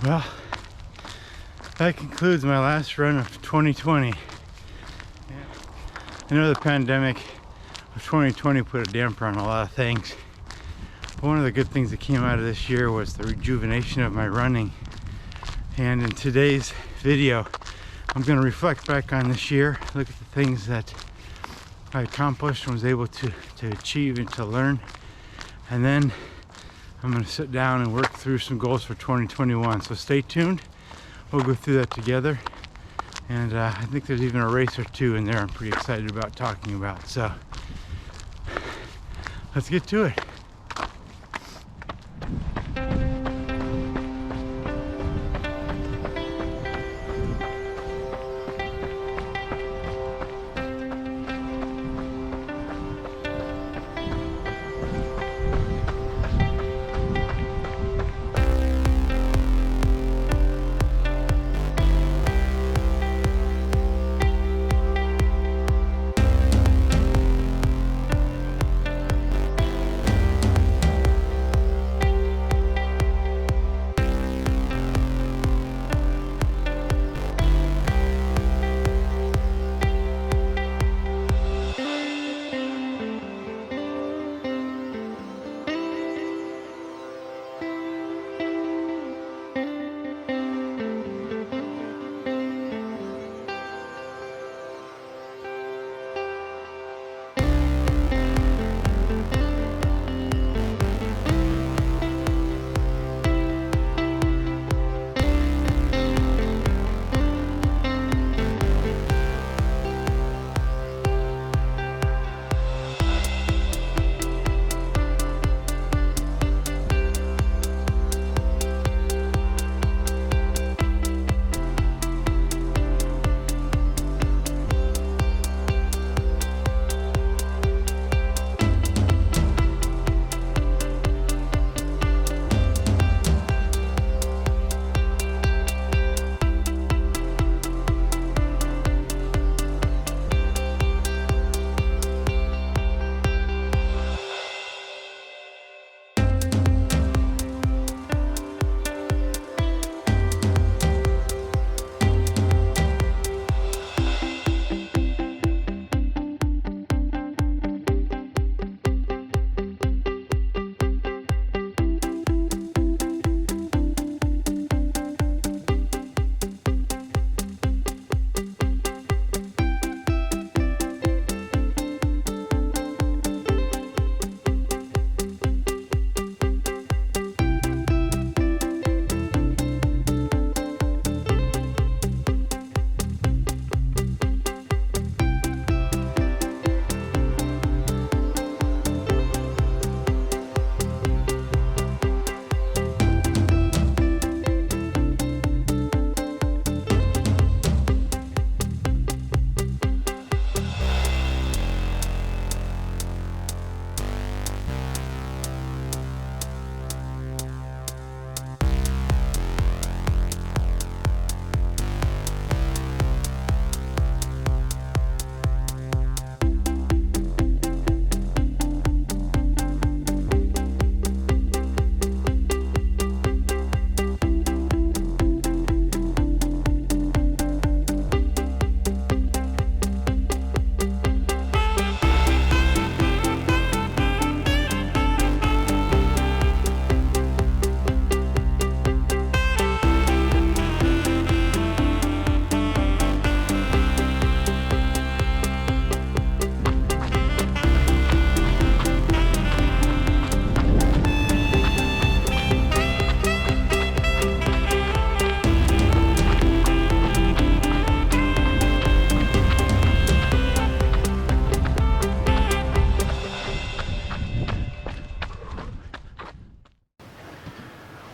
Well, that concludes my last run of 2020. I know the pandemic of 2020 put a damper on a lot of things. But one of the good things that came out of this year was the rejuvenation of my running. And in today's video, I'm going to reflect back on this year, look at the things that I accomplished and was able to achieve and to learn. And then I'm going to sit down and work through some goals for 2021. So stay tuned. We'll go through that together. And I think there's even a race or two in there I'm pretty excited about talking about. So let's get to it.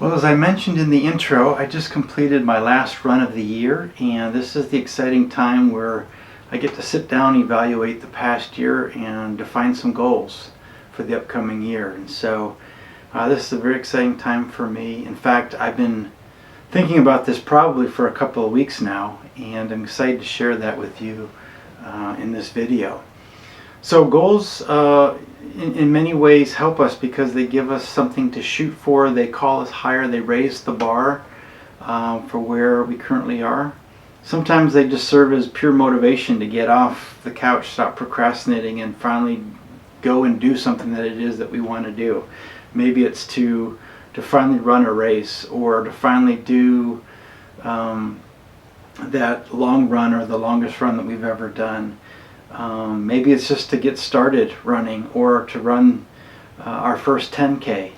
Well, as I mentioned in the intro, I just completed my last run of the year, and this is the exciting time where I get to sit down, evaluate the past year, and define some goals for the upcoming year. And so this is a very exciting time for me. In fact, I've been thinking about this probably for a couple of weeks now, and I'm excited to share that with you in this video. So goals in many ways help us because they give us something to shoot for. They call us higher, they raise the bar for where we currently are. Sometimes they just serve as pure motivation to get off the couch, stop procrastinating, and finally go and do something that it is that we want to do. Maybe it's to finally run a race, or to finally do that long run, or the longest run that we've ever done. Maybe it's just to get started running, or to run our first 10K.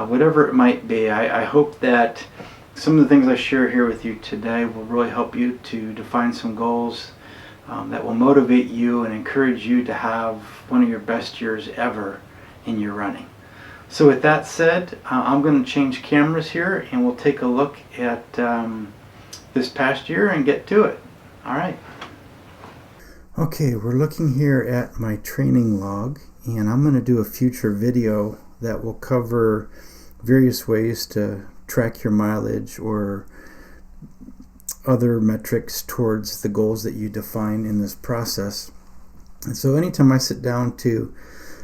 Whatever it might be, I hope that some of the things I share here with you today will really help you to define some goals that will motivate you and encourage you to have one of your best years ever in your running. So with that said, I'm going to change cameras here, and we'll take a look at this past year and get to it. All right. Okay, we're looking here at my training log, and I'm going to do a future video that will cover various ways to track your mileage or other metrics towards the goals that you define in this process. And so anytime I sit down to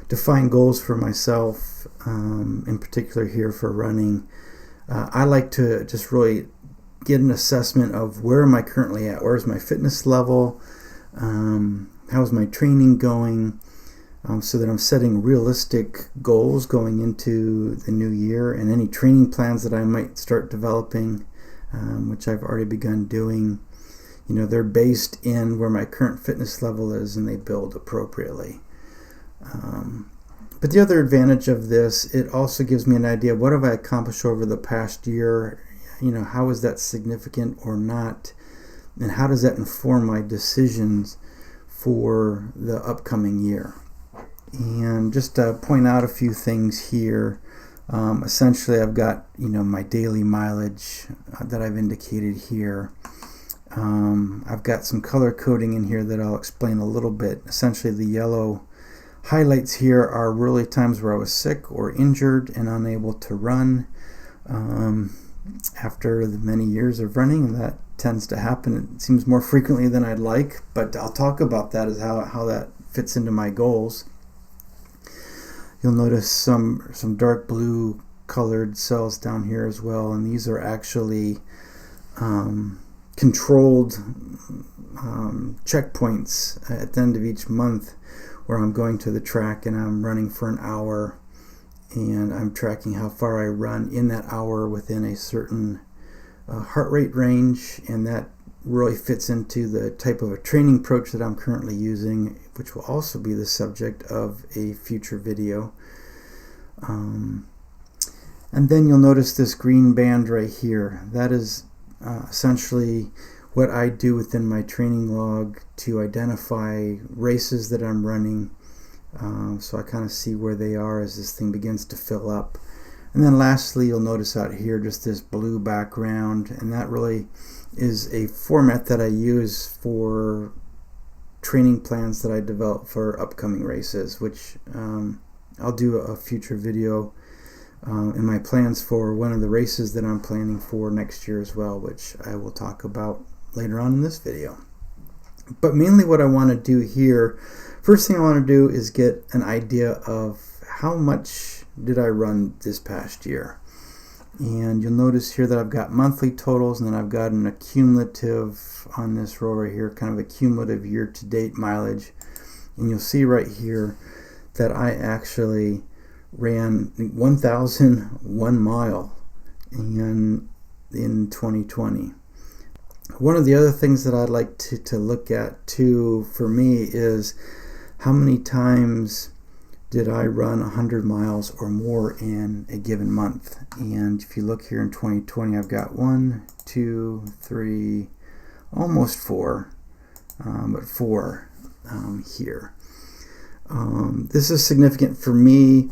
define goals for myself, in particular here for running, I like to just really get an assessment of where am I currently at, where's my fitness level, how's my training going, so that I'm setting realistic goals going into the new year, and any training plans that I might start developing, which I've already begun doing, they're based in where my current fitness level is, and they build appropriately. But the other advantage of this, it also gives me an idea, what have I accomplished over the past year? How is that significant or not? And how does that inform my decisions for the upcoming year? And just to point out a few things here, essentially I've got my daily mileage that I've indicated here. I've got some color coding in here that I'll explain a little bit. Essentially the yellow highlights here are really times where I was sick or injured and unable to run after the many years of running, and that tends to happen. It seems more frequently than I'd like, but I'll talk about that as how that fits into my goals. You'll notice some dark blue colored cells down here as well, and these are actually controlled checkpoints at the end of each month, where I'm going to the track and I'm running for an hour, and I'm tracking how far I run in that hour within a certain heart rate range, and that really fits into the type of a training approach that I'm currently using, which will also be the subject of a future video. And then you'll notice this green band right here. That is essentially what I do within my training log to identify races that I'm running, so I kind of see where they are as this thing begins to fill up. And then lastly, you'll notice out here just this blue background, and that really is a format that I use for training plans that I develop for upcoming races, which I'll do a future video in my plans for one of the races that I'm planning for next year as well, which I will talk about later on in this video. But mainly what I want to do here, first thing I want to do is get an idea of how much did I run this past year. And you'll notice here that I've got monthly totals, and then I've got an accumulative on this row right here, kind of a cumulative year-to-date mileage. And you'll see right here that I actually ran 1,001 mile in 2020. One of the other things that I'd like to look at too for me is how many times did I run 100 miles or more in a given month. And if you look here in 2020, I've got 1, 2, 3, almost 4, but 4 here. This is significant for me,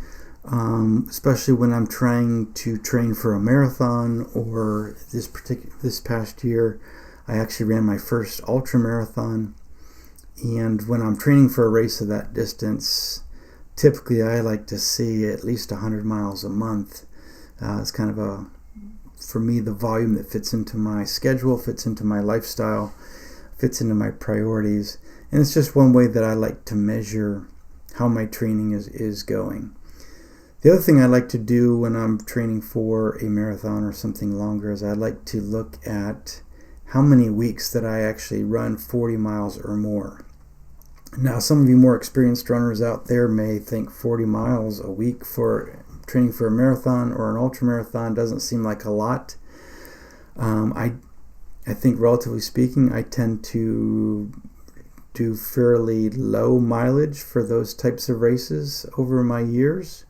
especially when I'm trying to train for a marathon, or this past year I actually ran my first ultra marathon. And when I'm training for a race of that distance, typically I like to see at least 100 miles a month. It's kind of for me, the volume that fits into my schedule, fits into my lifestyle, fits into my priorities. And it's just one way that I like to measure how my training is going. The other thing I like to do when I'm training for a marathon or something longer is I like to look at how many weeks that I actually run 40 miles or more. Now, some of you more experienced runners out there may think 40 miles a week for training for a marathon or an ultramarathon doesn't seem like a lot. I think, relatively speaking, I tend to do fairly low mileage for those types of races over my years.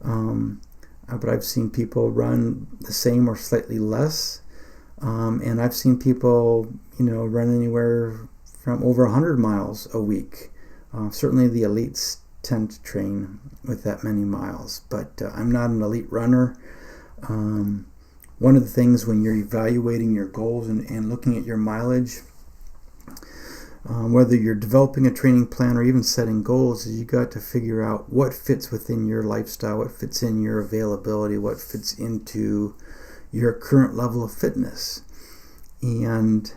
But I've seen people run the same or slightly less. And I've seen people, run anywhere from over 100 miles a week. Certainly the elites tend to train with that many miles, but I'm not an elite runner. One of the things when you're evaluating your goals and looking at your mileage, whether you're developing a training plan or even setting goals, is you got to figure out what fits within your lifestyle, what fits in your availability, what fits into your current level of fitness. And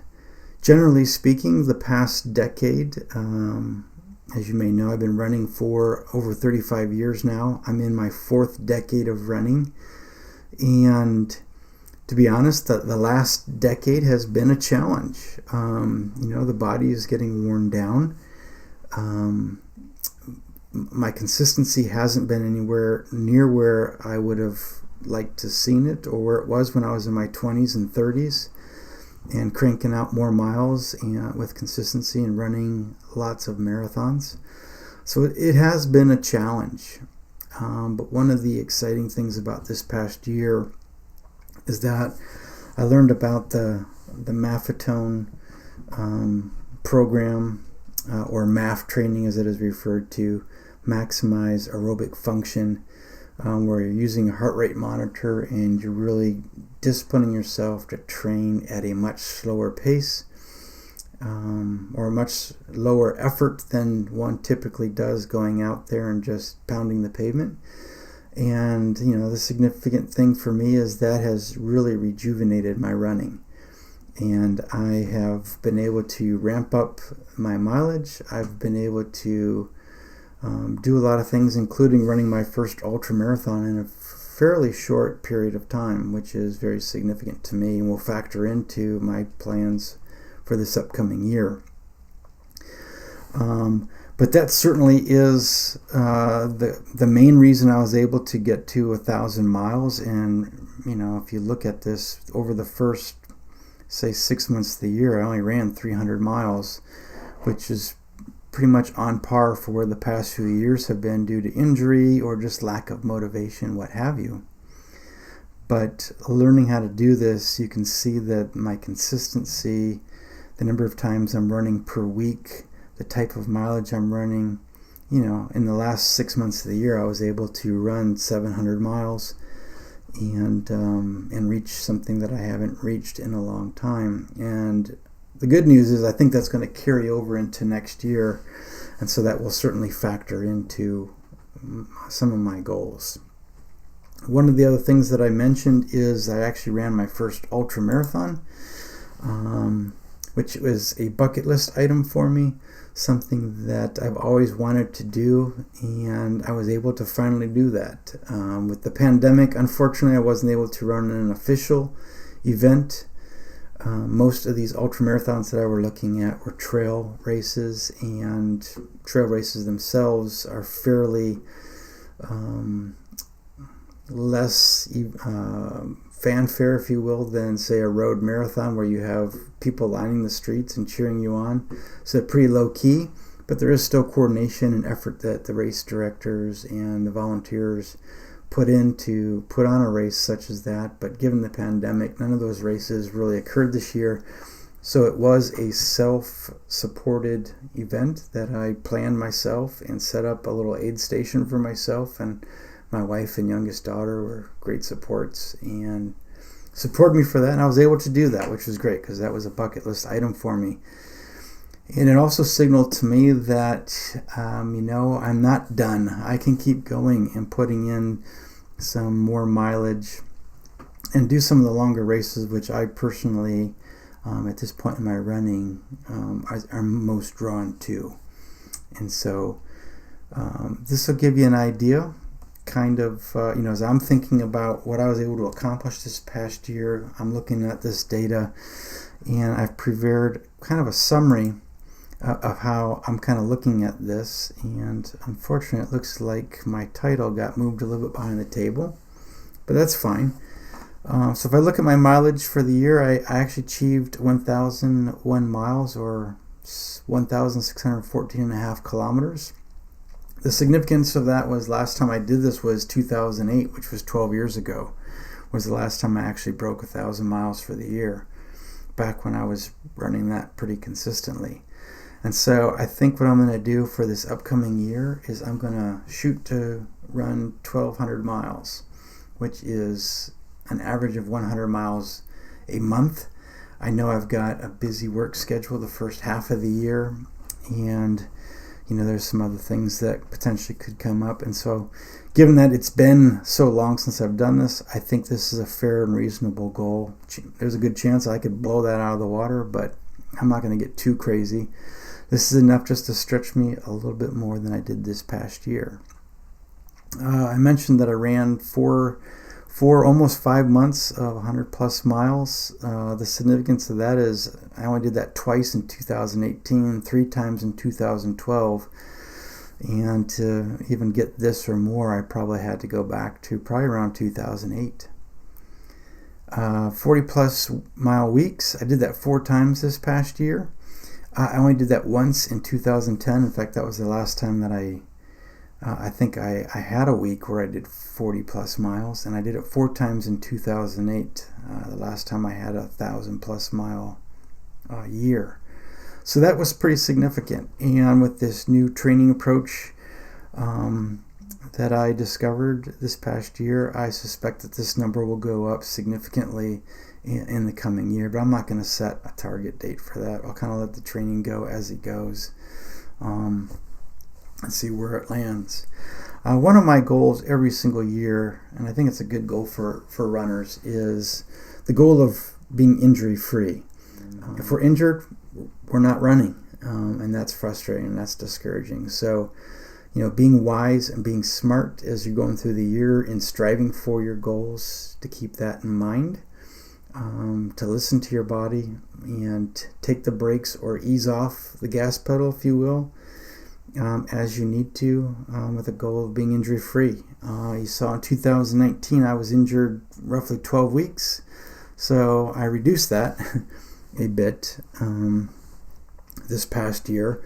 generally speaking, the past decade, as you may know, I've been running for over 35 years now. I'm in my 4th decade of running. And to be honest, the last decade has been a challenge. The body is getting worn down. My consistency hasn't been anywhere near where I would have liked to seen it or where it was when I was in my 20s and 30s and cranking out more miles with consistency and running lots of marathons. So it has been a challenge. But one of the exciting things about this past year is that I learned about the Maffetone program, or MAF training as it is referred to, maximize aerobic function, where you're using a heart rate monitor and you're really disciplining yourself to train at a much slower pace, or a much lower effort than one typically does going out there and just pounding the pavement. And, the significant thing for me is that has really rejuvenated my running. And I have been able to ramp up my mileage. I've been able to do a lot of things, including running my first ultramarathon in a fairly short period of time, which is very significant to me and will factor into my plans for this upcoming year. But that certainly is the main reason I was able to get to 1,000 miles. And, if you look at this over the first, say, 6 months of the year, I only ran 300 miles, which is pretty much on par for where the past few years have been due to injury or just lack of motivation, what have you. But learning how to do this, you can see that my consistency, the number of times I'm running per week, the type of mileage I'm running, in the last 6 months of the year, I was able to run 700 miles and reach something that I haven't reached in a long time. And the good news is I think that's going to carry over into next year, and so that will certainly factor into some of my goals. One of the other things that I mentioned is I actually ran my first ultramarathon, which was a bucket list item for me, something that I've always wanted to do, and I was able to finally do that. With the pandemic, unfortunately, I wasn't able to run an official event. Most of these ultramarathons that I were looking at were trail races, and trail races themselves are fairly less fanfare, if you will, than, say, a road marathon where you have people lining the streets and cheering you on. So pretty low key, but there is still coordination and effort that the race directors and the volunteers put in to put on a race such as that. But given the pandemic, none of those races really occurred this year. So it was a self-supported event that I planned myself and set up a little aid station for myself, and my wife and youngest daughter were great supports and supported me for that, and I was able to do that, which was great because that was a bucket list item for me. And it also signaled to me that, I'm not done. I can keep going and putting in some more mileage and do some of the longer races, which I personally, at this point in my running, are most drawn to. And so this will give you an idea kind of, as I'm thinking about what I was able to accomplish this past year, I'm looking at this data, and I've prepared kind of a summary of how I'm kind of looking at this. And unfortunately, it looks like my title got moved a little bit behind the table, but that's fine. So if I look at my mileage for the year, I actually achieved 1,001 miles, or 1,614.5 kilometers. The significance of that was last time I did this was 2008, which was 12 years ago, was the last time I actually broke 1,000 miles for the year, back when I was running that pretty consistently. And so I think what I'm going to do for this upcoming year is I'm going to shoot to run 1,200 miles, which is an average of 100 miles a month. I know I've got a busy work schedule the first half of the year, and there's some other things that potentially could come up. And so given that it's been so long since I've done this, I think this is a fair and reasonable goal. There's a good chance I could blow that out of the water, but I'm not going to get too crazy. This is enough just to stretch me a little bit more than I did this past year. I mentioned that I ran for almost 5 months of 100 plus miles. The significance of that is I only did that twice in 2018, 3 times in 2012. And to even get this or more, I probably had to go back to probably around 2008. 40 plus mile weeks, I did that 4 times this past year. I only did that once in 2010. In fact, that was the last time that I think I had a week where I did 40 plus miles, and I did it 4 times in 2008, the last time I had 1,000 plus mile year. So that was pretty significant. And with this new training approach that I discovered this past year, I suspect that this number will go up significantly in the coming year, but I'm not going to set a target date for that. I'll kind of let the training go as it goes. And see where it lands. One of my goals every single year, and I think it's a good goal for runners, is the goal of being injury free. If we're injured, we're not running, and that's frustrating, and that's discouraging. So, being wise and being smart as you're going through the year and striving for your goals, to keep that in mind, to listen to your body and take the brakes or ease off the gas pedal, if you will, as you need to, with the goal of being injury free. You saw in 2019 I was injured roughly 12 weeks, so I reduced that a bit this past year,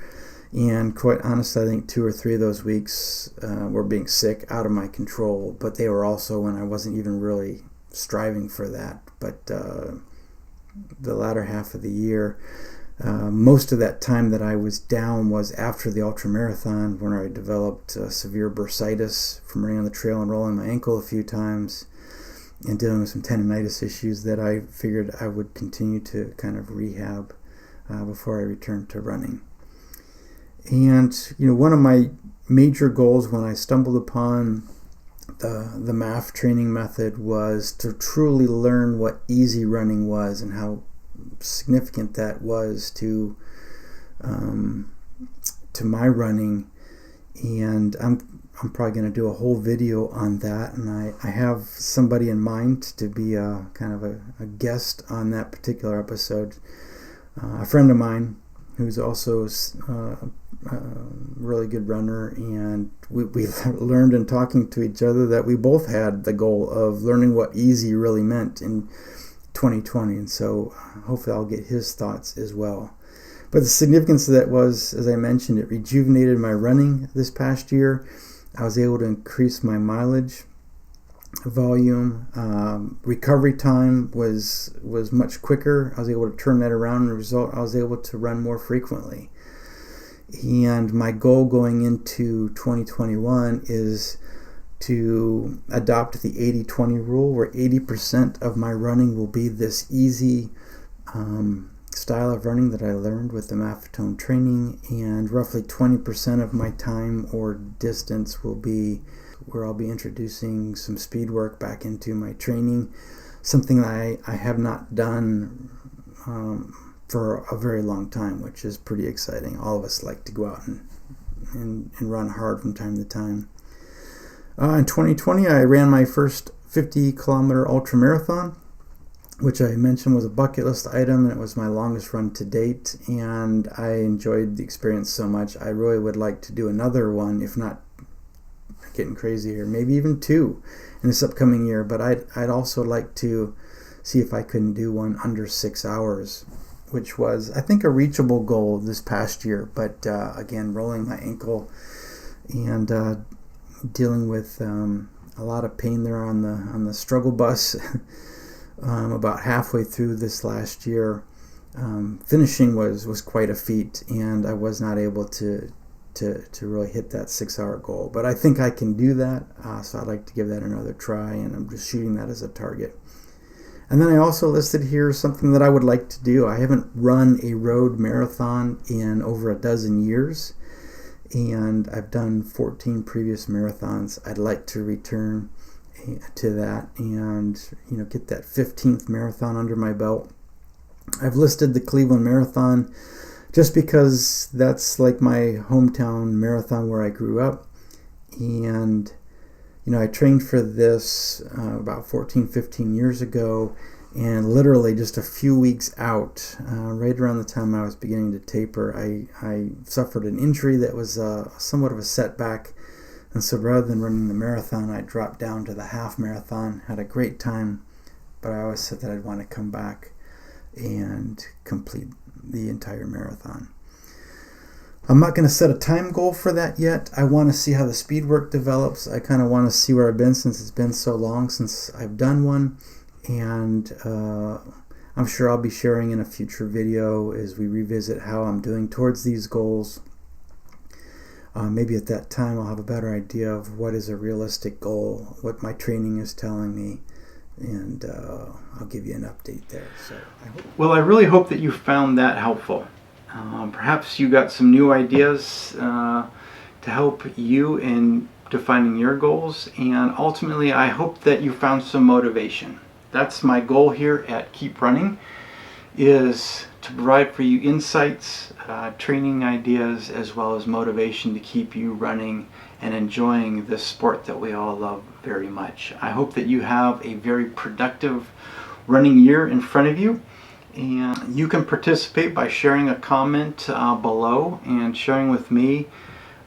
and quite honestly I think 2 or 3 of those weeks were being sick, out of my control, but they were also when I wasn't even really striving for that. But the latter half of the year, most of that time that I was down was after the ultramarathon, when I developed severe bursitis from running on the trail and rolling my ankle a few times and dealing with some tendonitis issues that I figured I would continue to kind of rehab before I returned to running. And one of my major goals when I stumbled upon the MAF training method was to truly learn what easy running was and how significant that was to my running. And I'm probably going to do a whole video on that, and I have somebody in mind to be a kind of a guest on that particular episode, a friend of mine who's also a really good runner, and we learned in talking to each other that we both had the goal of learning what easy really meant in 2020, and so hopefully I'll get his thoughts as well. But the significance of that was, as I mentioned, it rejuvenated my running this past year. I was able to increase my mileage volume. Recovery time was much quicker. I was able to turn that around, and as a result, I was able to run more frequently. And my goal going into 2021 is to adopt the 80-20 rule, where 80% of my running will be this easy style of running that I learned with the Maffetone training, and roughly 20% of my time or distance will be where I'll be introducing some speed work back into my training, something that I have not done for a very long time, which is pretty exciting. All of us like to go out and run hard from time to time. In 2020, I ran my first 50-kilometer ultra marathon, which I mentioned was a bucket list item, and it was my longest run to date, and I enjoyed the experience so much. I really would like to do another one, if not getting crazy here, maybe even 2 in this upcoming year, but I'd also like to see if I couldn't do one under 6 hours, which was, I think, a reachable goal this past year. But again, rolling my ankle and dealing with a lot of pain there on the struggle bus about halfway through this last year. Finishing was quite a feat, and I was not able to really hit that 6-hour goal. But I think I can do that, so I'd like to give that another try, and I'm just shooting that as a target. And then I also listed here something that I would like to do. I haven't run a road marathon in over a dozen years, and I've done 14 previous marathons. I'd like to return to that and get that 15th marathon under my belt. I've listed the Cleveland Marathon just because that's like my hometown marathon where I grew up, and I trained for this about 15 years ago, and literally just a few weeks out, right around the time I was beginning to taper, I suffered an injury that was somewhat of a setback. And so rather than running the marathon, I dropped down to the half marathon, had a great time, but I always said that I'd want to come back and complete the entire marathon. I'm not going to set a time goal for that yet. I want to see how the speed work develops. I kind of want to see where I've been since it's been so long since I've done one. And I'm sure I'll be sharing in a future video as we revisit how I'm doing towards these goals. Maybe at that time I'll have a better idea of what is a realistic goal, what my training is telling me, and I'll give you an update there. Well, I really hope that you found that helpful. Perhaps you got some new ideas to help you in defining your goals, and ultimately I hope that you found some motivation. That's my goal here at Keep Running, is to provide for you insights, training ideas, as well as motivation to keep you running and enjoying this sport that we all love very much. I hope that you have a very productive running year in front of you, and you can participate by sharing a comment below and sharing with me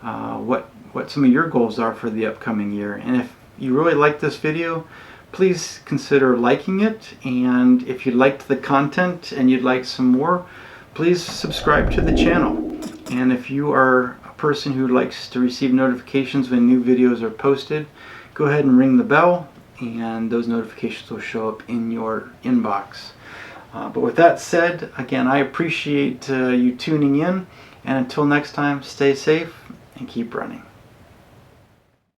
what some of your goals are for the upcoming year. And if you really like this video, please consider liking it, and if you liked the content and you'd like some more, please subscribe to the channel. And if you are a person who likes to receive notifications when new videos are posted, go ahead and ring the bell, and those notifications will show up in your inbox. But with that said, again, I appreciate you tuning in, and until next time, stay safe and keep running.